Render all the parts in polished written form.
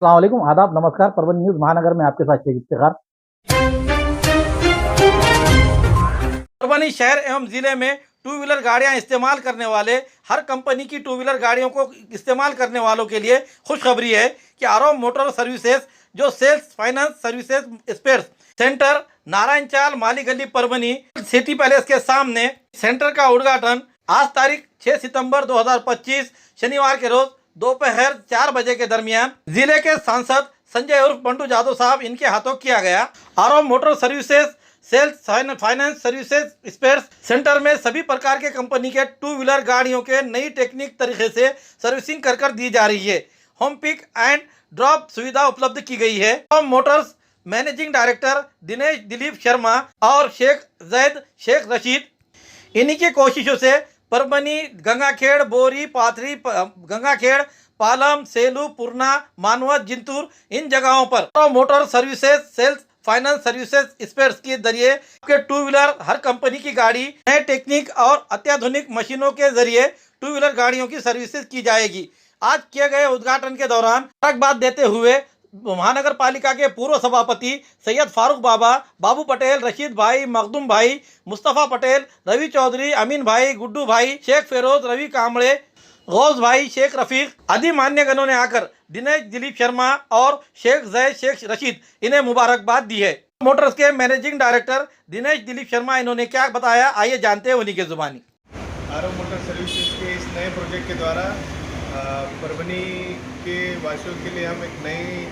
अस्सलाम वालेकुम, आदाब, नमस्कार। परभनी न्यूज़ महानगर में आपके साथ शेख इफ्तिखार। परभनी शहर एवं जिले में टू व्हीलर गाड़ियां इस्तेमाल करने वाले हर कंपनी की टू व्हीलर गाड़ियों को इस्तेमाल करने वालों के लिए खुशखबरी है कि आरओ मोटर सर्विसेज जो sales finance services spare centre Narayan चाल माली गली परभनी सिटी पैलेस के सामने सेंटर का उद्घाटन आज तारीख 6 सितंबर 2025 शनिवार के रोज दोपहर 4 बजे के दरमियान जिले के सांसद संजय उर्फ बंटू जादव साहब इनके हाथों किया गया। RO motor services sales finance services spare centre में सभी प्रकार के कंपनी के टू व्हीलर गाड़ियों के नई टेक्निक तरीके से सर्विसिंग कर दी जा रही है। होम पिक एंड ड्रॉप सुविधा उपलब्ध की गई है। Motors managing director Dinesh Dilip Sharma और शेख जैद शेख रशीद इन्हीं की कोशिशों से परभनी गंगाखेड़ बोरी पाथरी गंगाखेड़ पालम सेलू पूर्णा मानवत जिंतूर इन जगहों पर motor services sales finance services spares के जरिए आपके टू व्हीलर हर कंपनी की गाड़ी नए टेक्निक और अत्याधुनिक मशीनों के जरिए टू व्हीलर गाड़ियों की सर्विसेज की जाएगी। आज किए गए उद्घाटन के दौरान मुबारकबाद देते हुए महानगर पालिका के पूर्व सभापति सैयद फारूक बाबा, बाबू पटेल, रशीद भाई, मखदूम भाई, मुस्तफ़ा पटेल, रवि चौधरी, अमीन भाई, गुड्डू भाई, शेख फेरोज, रवि कामड़े, गौस भाई, शेख रफीक आदि मान्यगणों ने आकर दिनेश दिलीप शर्मा और शेख जैद शेख रशीद इन्हें मुबारकबाद दी है। मोटर्स के मैनेजिंग डायरेक्टर दिनेश दिलीप शर्मा इन्होंने क्या बताया, आइए जानते हैं उन्हीं के जुबानी। आरओ मोटर सर्विसेज के इस नए प्रोजेक्ट के द्वारा परभनी के वासियों के लिए हम एक नई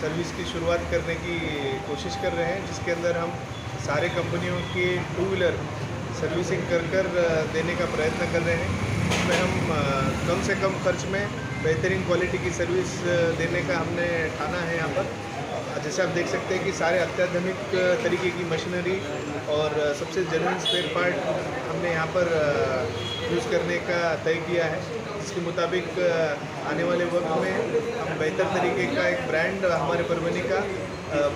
सर्विस की शुरुआत करने की कोशिश कर रहे हैं, जिसके अंदर हम सारे कंपनियों की टू व्हीलर सर्विसिंग कर देने का प्रयत्न कर रहे हैं। इसमें हम कम से कम खर्च में बेहतरीन क्वालिटी की सर्विस देने का हमने ठाना है। यहाँ पर जैसे आप देख सकते हैं कि सारे अत्याधुनिक तरीके की मशीनरी और सबसे जेन्युइन स्पेयर पार्ट हमने यहाँ पर यूज़ करने का तय किया है। इसके मुताबिक आने वाले वक्त में हम बेहतर तरीके का एक ब्रांड हमारे परभनी का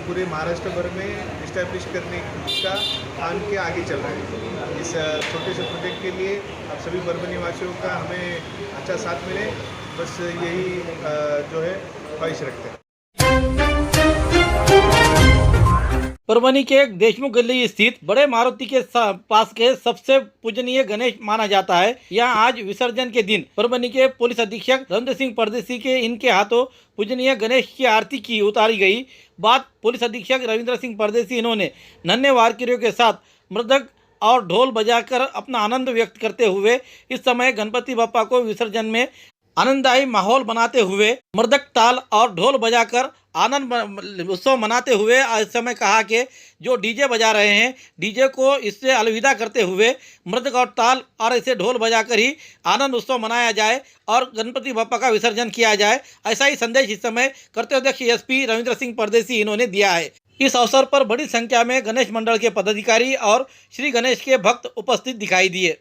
पूरे महाराष्ट्र भर में इस्टेब्लिश करने का ठान के आगे चल रहे हैं। इस छोटे से प्रोजेक्ट के लिए आप सभी परभनी वासियों का हमें अच्छा साथ मिले, बस यही जो है ख्वाहिश रखते हैं। परभनी के देशमुख गली स्थित बड़े मारुति के पास के सबसे पूजनीय गणेश माना जाता है। यहाँ आज विसर्जन के दिन परभनी के पुलिस अधीक्षक रविंद्र सिंह परदेसी के इनके हाथों पूजनीय गणेश की आरती की उतारी गई। बाद पुलिस अधीक्षक रविंद्र सिंह परदेसी इन्होंने नन्हे वारकरियों के साथ मृदंग और ढोल बजाकर अपना आनंद व्यक्त करते हुए इस समय गणपति बप्पा को विसर्जन में आनंददायी माहौल बनाते हुए मृदक ताल और ढोल बजाकर आनंद उत्सव मनाते हुए इस समय कहा कि जो डीजे बजा रहे हैं डीजे को इससे अलविदा करते हुए मृदक और ताल और इसे ढोल बजाकर ही आनंद उत्सव मनाया जाए और गणपति बप्पा का विसर्जन किया जाए, ऐसा ही संदेश इस समय करते अध्यक्ष एसपी रविंद्र सिंह परदेसी इन्होंने दिया है। इस अवसर पर बड़ी संख्या में गणेश मंडल के पदाधिकारी और श्री गणेश के भक्त उपस्थित दिखाई दिए।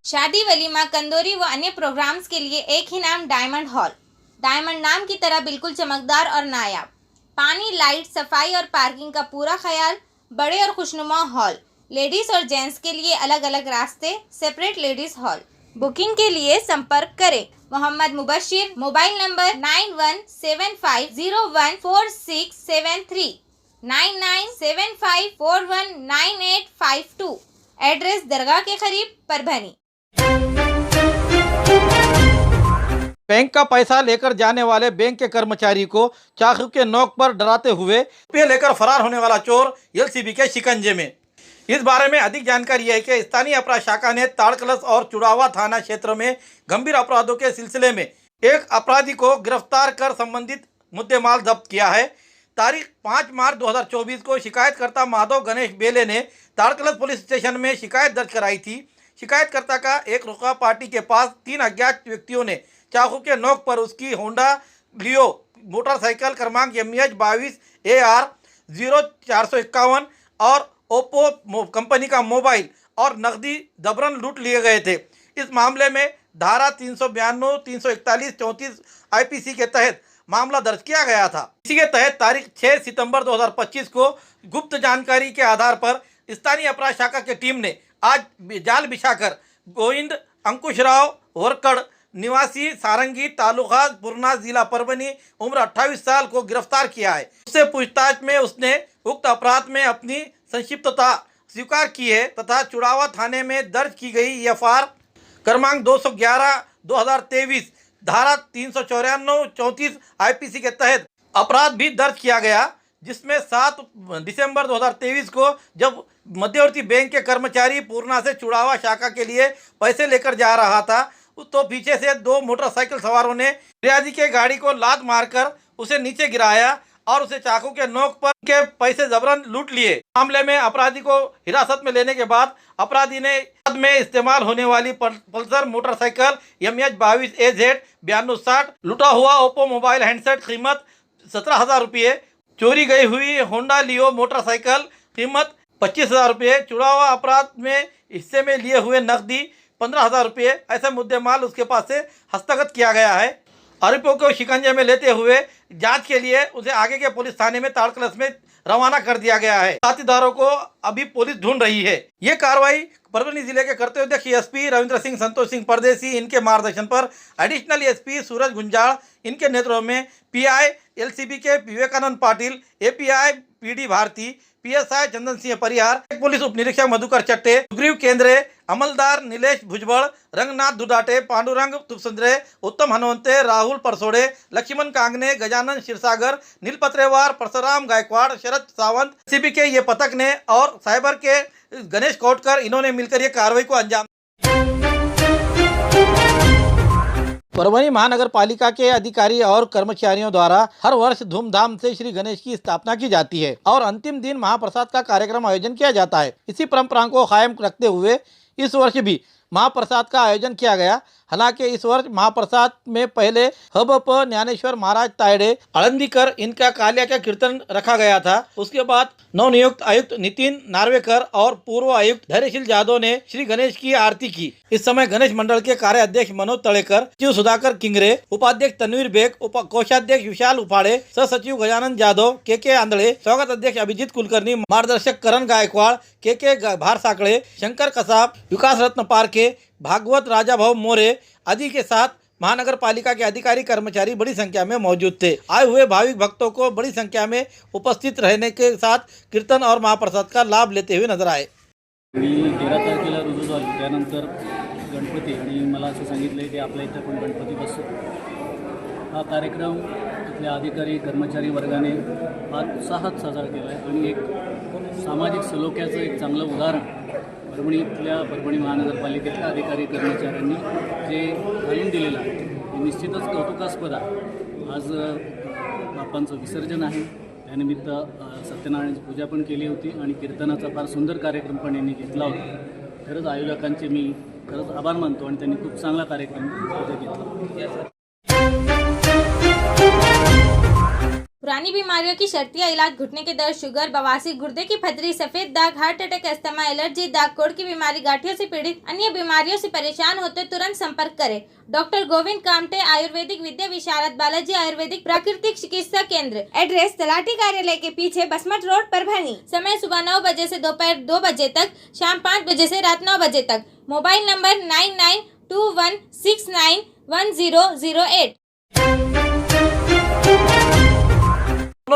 शादी वलीमा कंदोरी व अन्य प्रोग्राम्स के लिए एक ही नाम डायमंड हॉल। डायमंड नाम की तरह बिल्कुल चमकदार और नायाब, पानी, लाइट, सफाई और पार्किंग का पूरा ख्याल, बड़े और खुशनुमा हॉल, लेडीज और जेंट्स के लिए अलग अलग रास्ते, सेपरेट लेडीज हॉल। बुकिंग के लिए संपर्क करें Mohammad Mubashir, mobile number 9175014673 9975419852, address दरगाह के करीब परभनी। बैंक का पैसा लेकर जाने वाले बैंक के कर्मचारी को चाकू के नोक पर डराते हुए रुपये लेकर फरार होने वाला चोर एलसीबी के शिकंजे में। इस बारे में अधिक जानकारी है कि स्थानीय अपराध शाखा ने ताड़कलस और चुड़ावा थाना क्षेत्र में गंभीर अपराधों के सिलसिले में एक अपराधी को गिरफ्तार कर संबंधित मुद्देमाल जब्त किया है। तारीख 5 मार्च 2024 को शिकायतकर्ता माधव गणेश बेले ने ताड़कलस पुलिस स्टेशन में शिकायत दर्ज कराई थी। शिकायतकर्ता का एक रुका पार्टी के पास 3 अज्ञात व्यक्तियों ने चाकू के नोक पर उसकी होंडा लियो मोटरसाइकिल क्रमांक MH 22 AR 0451 और ओप्पो कंपनी का मोबाइल और नकदी जबरन लूट लिए गए थे। इस मामले में धारा 392, 341, 34 IPC के तहत मामला दर्ज किया गया था। इसी के तहत तारीख 6 सितंबर 2025 को गुप्त जानकारी के आधार पर स्थानीय अपराध शाखा की टीम ने आज जाल बिछाकर गोविंद अंकुश राव वरकड़ निवासी सारंगी तालुका पूर्णा जिला परभनी उम्र 28 साल को गिरफ्तार किया है। उससे पूछताछ में उसने उक्त अपराध में अपनी संक्षिप्तता स्वीकार की है तथा चुड़ावा थाने में दर्ज की गई एफआईआर क्रमांक 211/2023 धारा 394-34 आईपीसी के तहत अपराध भी दर्ज किया गया, जिसमें 7 दिसंबर 2023 को जब मध्यवर्ती बैंक के कर्मचारी पूर्णा से चुड़ावा शाखा के लिए पैसे लेकर जा रहा था तो पीछे से 2 मोटरसाइकिल सवारों ने फिर्यादी के गाड़ी को लात मारकर उसे नीचे गिराया और उसे चाकू के नोक पर के पैसे जबरन लूट लिए। मामले में अपराधी को हिरासत में लेने के बाद अपराधी ने में इस्तेमाल होने वाली पल्सर मोटरसाइकिल MH22 AZ 9260, लूटा हुआ ओप्पो मोबाइल हैंडसेट कीमत 17,000 रुपये, चोरी गई हुई होंडा लियो मोटरसाइकिल कीमत 25,000 रुपये, चुड़ावा अपराध में हिस्से में लिए हुए नकदी 15,000 रुपये, ऐसे मुद्देमाल उसके पास से हस्तगत किया गया है। आरोपियों को शिकंजे में लेते हुए जांच के लिए उसे आगे के पुलिस थाने में ताड़कलस में रवाना कर दिया गया है। साथीदारों को अभी पुलिस ढूंढ रही है। ये कार्रवाई परभनी जिले के करते अध्यक्ष एसपी रविंद्र सिंह, संतोष सिंह परदेसी इनके मार्गदर्शन पर एडिशनल एसपी सूरज गुंजाड़ इनके नेतृत्व में पीआई एलसीबी के Vivekanand Patil, API PD Bharti, PSI Chandan Singh Parihar, police उप निरीक्षक मधुकर चट्टे, सुग्रीव केंद्रे, अमलदार नीलेश भुजबल, रंगनाथ दुडाटे, पांडुरंग तुपसंद्रे, उत्तम हनवंते, राहुल परसोड़े, लक्ष्मण कांगने, गजानन क्षीरसागर, नील पत्रेवार, परशुराम गायकवाड़, शरद सावंत, सीबी के ये पथक ने और साइबर के गणेश कोटकर, इन्होंने मिलकर ये कार्रवाई को अंजाम। परभनी महानगर पालिका के अधिकारी और कर्मचारियों द्वारा हर वर्ष धूमधाम से श्री गणेश की स्थापना की जाती है और अंतिम दिन महाप्रसाद का कार्यक्रम आयोजन किया जाता है। इसी परंपरा को कायम रखते हुए इस वर्ष भी महाप्रसाद का आयोजन किया गया। हालांकि इस वर्ष महाप्रसाद में पहले हबप ज्ञानेश्वर महाराज तायड़े आळंदीकर इनका काल्या का कीर्तन रखा गया था। उसके बाद नवनियुक्त आयुक्त नितिन नार्वेकर और पूर्व आयुक्त धैर्यशील जादव ने श्री गणेश की आरती की। इस समय गणेश मंडल के कार्य अध्यक्ष मनोज तड़ेकर, सचिव सुधाकर किंगरे, उपाध्यक्ष तनवीर बेग, कोषाध्यक्ष विशाल उफाड़े, सह-सचिव गजानन जादव, के आंधळे, स्वागत अध्यक्ष अभिजीत कुलकर्णी, मार्गदर्शक करण गायकवाड़, के भार साकड़े, शंकर कसाब, विकास रत्न पारखे, भागवत राजा भाव मोरे आदि के साथ महानगर पालिका के अधिकारी कर्मचारी बड़ी संख्या में मौजूद थे। आए हुए भाविक भक्तों को बड़ी संख्या में उपस्थित रहने के साथ कीर्तन और महाप्रसाद का लाभ लेते हुए नजर आए। मी 13 तारखेला रुजू झालो, त्यानंतर गणपती आणि मला असं सांगितलं की आपल्या इथं पण गणपती बसतो। हा कार्यक्रम इथल्या अधिकारी कर्मचारी वर्गाने फार उत्साहात साजरा केला आहे आणि एक सामाजिक सलोख्याचं एक चांगलं उदाहरण परभणी महानगरपालिकेतल्या अधिकारी कर्मचाऱ्यांनी जे घालून दिलेलं आहे ते निश्चितच कौतुकास्पद आहे। आज बाप्पांचं विसर्जन आहे, त्यानिमित्त सत्यनारायणाची पूजा पण केली होती आणि कीर्तनाचा फार सुंदर कार्यक्रम पण यांनी घेतला होता। खरंच आयोजकांचे मी खरंच आभार मानतो आणि त्यांनी खूप चांगला कार्यक्रम तिथे घेतला। पुरानी बीमारियों की शर्तिया इलाज, घुटने के दर्द, शुगर, बवासीर, गुर्दे की पथरी, सफेद दाग, हार्ट अटैक, अस्थमा, एलर्जी, दाग, कोड़ की बीमारी, गांठियों से पीड़ित अन्य बीमारियों से परेशान होते तुरंत संपर्क करें। डॉक्टर गोविंद कामटे, आयुर्वेदिक विद्या विशारद, बालाजी आयुर्वेदिक प्राकृतिक चिकित्सा केंद्र। एड्रेस तलाटी कार्यालय के पीछे, बसमत रोड, परभनी। समय सुबह 9 बजे से दोपहर 2 बजे तक, शाम 5 बजे से रात 9 बजे तक। Mobile number 9921691008।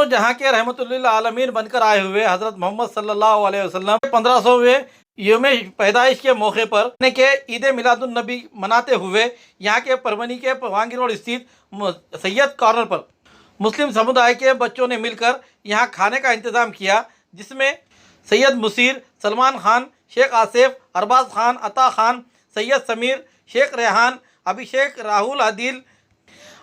जहाँ के रहमतुल्लिल आलमीन बनकर आए हुए हजरत मोहम्मद सल्लल्लाहु अलैहि वसल्लम 1500वें यौम पैदाइश के मौके पर के ईद मिलादुन नबी मनाते हुए यहाँ के परभनी के वांगी रोड स्थित सैयद कॉर्नर पर मुस्लिम समुदाय के बच्चों ने मिलकर यहाँ खाने का इंतज़ाम किया, जिसमें सैयद मुसीर, सलमान खान, शेख आसिफ, अरबाज खान, अता खान, सैयद समीर, शेख रेहान, अभिषेक, राहुल, आदिल,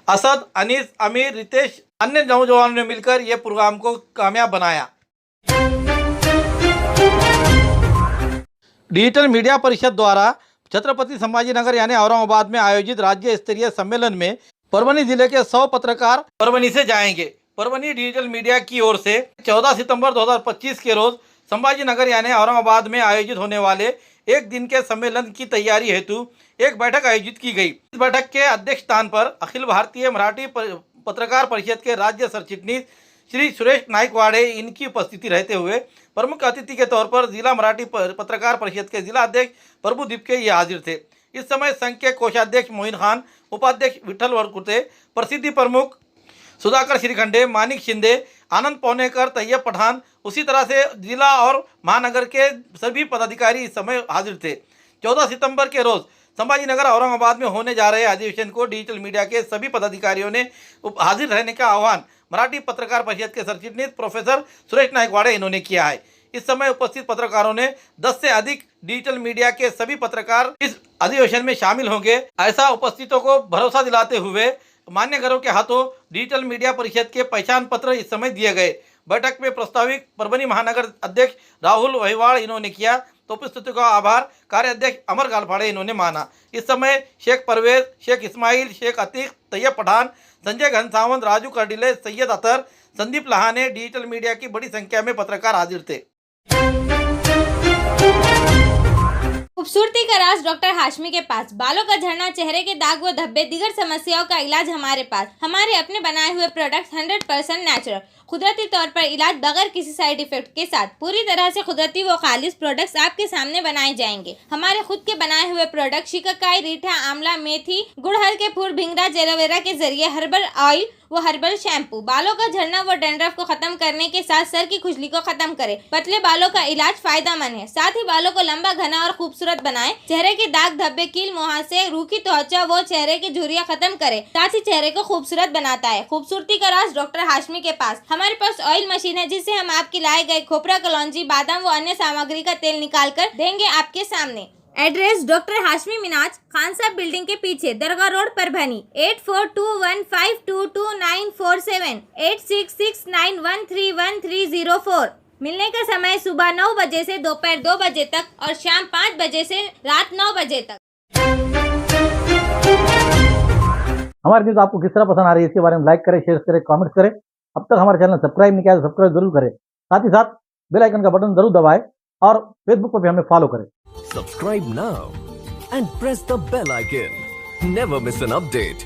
असद, अनीस, अमीर, रितेश अन्य नौजवानों ने मिलकर यह प्रोग्राम को कामयाब बनाया। डिजिटल मीडिया परिषद द्वारा छत्रपति संभाजीनगर यानी औरंगाबाद में आयोजित राज्य स्तरीय सम्मेलन में परभनी जिले के 100 पत्रकार परभनी से जाएंगे। परभनी डिजिटल मीडिया की ओर से 14 सितंबर 2025 के रोज संभाजीनगर यानी औरंगाबाद में आयोजित होने वाले एक दिन के सम्मेलन की तैयारी हेतु एक बैठक आयोजित की गई। इस बैठक के अध्यक्ष स्थान पर अखिल भारतीय मराठी पत्रकार परिषद के राज्य सरचिटनीस श्री सुरेश नाइकवाड़े इनकी उपस्थिति रहते हुए प्रमुख अतिथि के तौर पर जिला मराठी पत्रकार परिषद के जिला अध्यक्ष प्रभु दीप के ये हाजिर थे। इस समय संघ के कोषाध्यक्ष मोइन खान, उपाध्यक्ष विठल वरकुटे, प्रसिद्धि प्रमुख सुधाकर श्रीखंडे, मानिक शिंदे, आनंद पौनेकर, तैयब पठान, उसी तरह से जिला और महानगर के सभी पदाधिकारी इस समय हाजिर थे। 14 सितंबर के रोज संभाजीनगर औरंगाबाद में होने जा रहे अधिवेशन को डिजिटल मीडिया के सभी पदाधिकारियों ने हाजिर रहने का आह्वान मराठी पत्रकार परिषद के सचिव प्रोफेसर सुरेश नायकवाड़े इन्होंने किया है। इस समय उपस्थित पत्रकारों ने 10 से अधिक डिजिटल मीडिया के सभी पत्रकार इस अधिवेशन में शामिल होंगे, ऐसा उपस्थितों को भरोसा दिलाते हुए मान्यवरों के हाथों डिजिटल मीडिया परिषद के पहचान पत्र इस समय दिए गए। बैठक में प्रस्तावित परभनी महानगर अध्यक्ष राहुल वहीवाड़ इन्होंने किया तो उपस्थितों का आभार कार्याध्यक्ष अमर गालफाड़े इन्होंने माना। इस समय शेख परवेज, शेख इस्माइल, शेख अतीक, तैयब पठान, संजय घनसावंत, राजू कर्डिले, सैयद अतर, संदीप लहाने, डिजिटल मीडिया की बड़ी संख्या में पत्रकार हाजिर थे। खूबसूरती का राज डॉक्टर हाशमी के पास। बालों का झड़ना, चेहरे के दाग व धब्बे, दीगर समस्याओं का इलाज हमारे पास। हमारे अपने बनाए हुए प्रोडक्ट्स 100% नेचुरल, कुदरती तौर पर इलाज बगैर किसी साइड इफेक्ट के साथ पूरी तरह से कुदरती व खालिश प्रोडक्ट्स आपके सामने बनाए जाएंगे। हमारे खुद के बनाए हुए प्रोडक्ट शिकाकाई, रीठा, आंवला, मेथी, गुड़हल के फूल, भिंगरा, एलोवेरा के जरिए हर्बल ऑयल वो हर्बल शैम्पू बालों का झड़ना व डैंड्रफ को खत्म करने के साथ सर की खुजली को खत्म करे। पतले बालों का इलाज फायदेमंद है, साथ ही बालों को लंबा, घना और खूबसूरत बनाए। चेहरे के दाग, धब्बे, कील, मुहासे, रूखी त्वचा वो चेहरे की झुर्रियां खत्म करे, साथ ही चेहरे को खूबसूरत बनाता है। खूबसूरती का राज डॉक्टर हाशमी के पास। हमारे पास ऑयल मशीन है जिससे हम आपकी लाए गए खोपरा, कलौंजी, बादाम व अन्य सामग्री का तेल निकाल कर देंगे आपके सामने। एड्रेस डॉक्टर हाशमी मिनाज, खान साहब बिल्डिंग के पीछे, दरगाह रोड, परभनी। 8421522947, 8669131304। मिलने का समय सुबह 9 बजे से दोपहर 2 बजे तक और शाम 5 बजे से रात 9 बजे तक। हमारी न्यूज़ आपको किस तरह पसंद आ रही है इसके बारे में लाइक करें, शेयर करें, कमेंट्स करें। अब तक हमारे चैनल सब्सक्राइब नहीं किया तो सब्सक्राइब जरूर करें। साथ ही साथ बेल आइकन का बटन जरूर दबाएं और फेसबुक पर भी हमें फॉलो करें। Subscribe now and press the bell icon. Never miss an update.